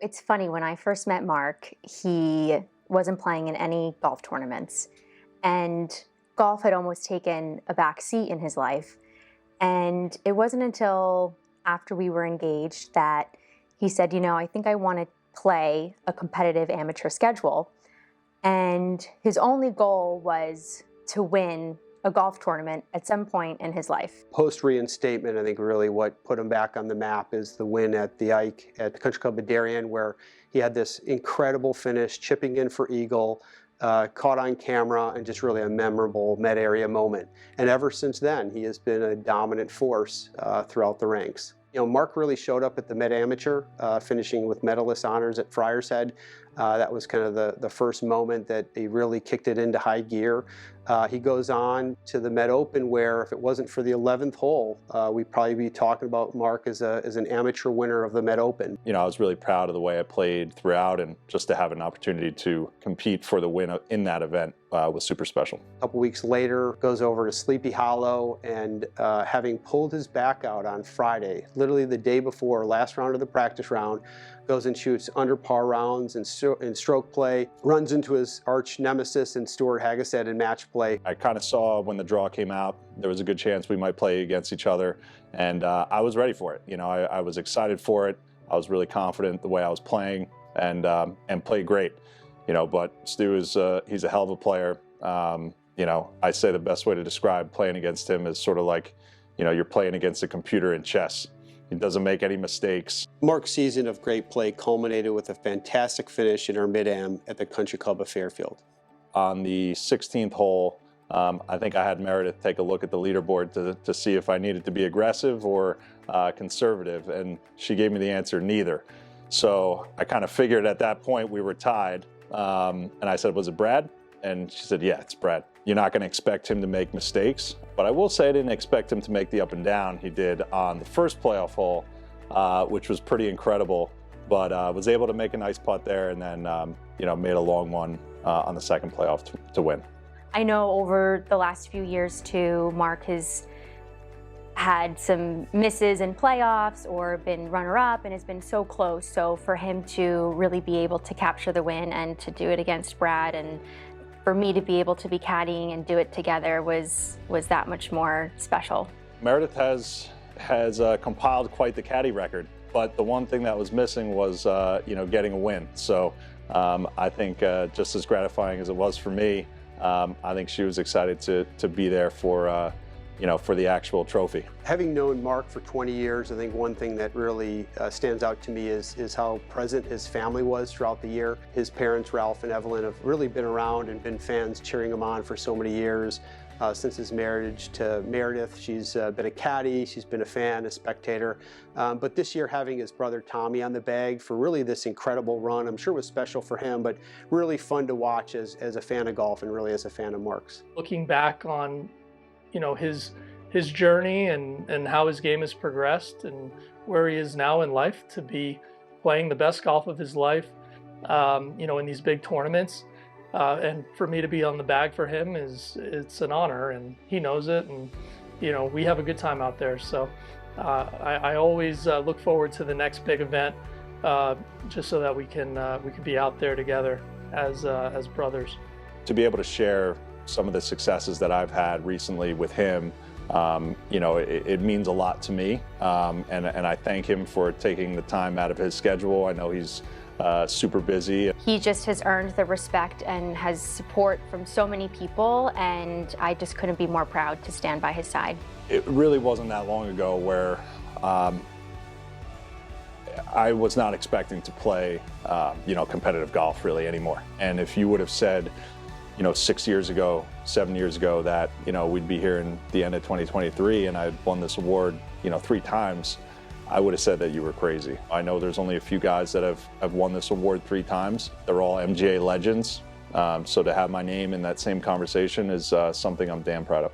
It's funny, when I first met Mark, he wasn't playing in any golf tournaments, and golf had almost taken a back seat in his life. And it wasn't until after we were engaged that he said, I think I want to play a competitive amateur schedule. And his only goal was to win a golf tournament at some point in his life. Post-reinstatement, I think really what put him back on the map is the win at the Ike at the Country Club of Darien, where he had this incredible finish, chipping in for eagle, caught on camera, and just really a memorable mid-area moment. And ever since then, he has been a dominant force throughout the ranks. Mark really showed up at the mid-amateur, finishing with medalist honors at Friar's Head. That was kind of the first moment that he really kicked it into high gear. He goes on to the Med Open, where if it wasn't for the 11th hole, we'd probably be talking about Mark as an amateur winner of the Med Open. I was really proud of the way I played throughout, and just to have an opportunity to compete for the win in that event was super special. A couple weeks later, goes over to Sleepy Hollow, and having pulled his back out on Friday, literally the day before, last round of the practice round, goes and shoots under par rounds in stroke play, runs into his arch nemesis in Stuart Hagestad in match play. I kind of saw when the draw came out, there was a good chance we might play against each other, and I was ready for it. I was excited for it. I was really confident the way I was playing, and played great. But Stu is he's a hell of a player. I say the best way to describe playing against him is sort of like, you're playing against a computer in chess. He doesn't make any mistakes. Mark's season of great play culminated with a fantastic finish in our mid-am at the Country Club of Fairfield. On the 16th hole, I think I had Meredith take a look at the leaderboard to see if I needed to be aggressive or conservative, and she gave me the answer, neither. So I kind of figured at that point we were tied, and I said, was it Brad? And she said, yeah, it's Brad. You're not going to expect him to make mistakes, but I will say I didn't expect him to make the up and down he did on the first playoff hole, which was pretty incredible, but was able to make a nice putt there, and then made a long one on the second playoff to win. I know over the last few years too, Mark has had some misses in playoffs or been runner-up and has been so close. So for him to really be able to capture the win and to do it against Brad, and for me to be able to be caddying and do it together was that much more special. Meredith has compiled quite the caddy record, but the one thing that was missing was getting a win. So I think just as gratifying as it was for me, I think she was excited to be there for for the actual trophy. Having known Mark for 20 years, I think one thing that really stands out to me is how present his family was throughout the year. His parents, Ralph and Evelyn, have really been around and been fans cheering him on for so many years. Since his marriage to Meredith, she's been a caddy, she's been a fan, a spectator. But this year, having his brother Tommy on the bag for really this incredible run, I'm sure was special for him, but really fun to watch as a fan of golf and really as a fan of Mark's. Looking back on his journey and how his game has progressed and where he is now in life, to be playing the best golf of his life, in these big tournaments, and for me to be on the bag for him it's an honor, and he knows it, and we have a good time out there. So I always look forward to the next big event, just so that we can be out there together as brothers. To be able to share some of the successes that I've had recently with him, it means a lot to me, and I thank him for taking the time out of his schedule. I know he's super busy. He just has earned the respect and has support from so many people, and I just couldn't be more proud to stand by his side. It really wasn't that long ago where I was not expecting to play competitive golf really anymore. And if you would have said 6 years ago, 7 years ago that, we'd be here in the end of 2023 and I'd won this award, 3 times, I would have said that you were crazy. I know there's only a few guys that have won this award 3 times. They're all MGA legends. So to have my name in that same conversation is something I'm damn proud of.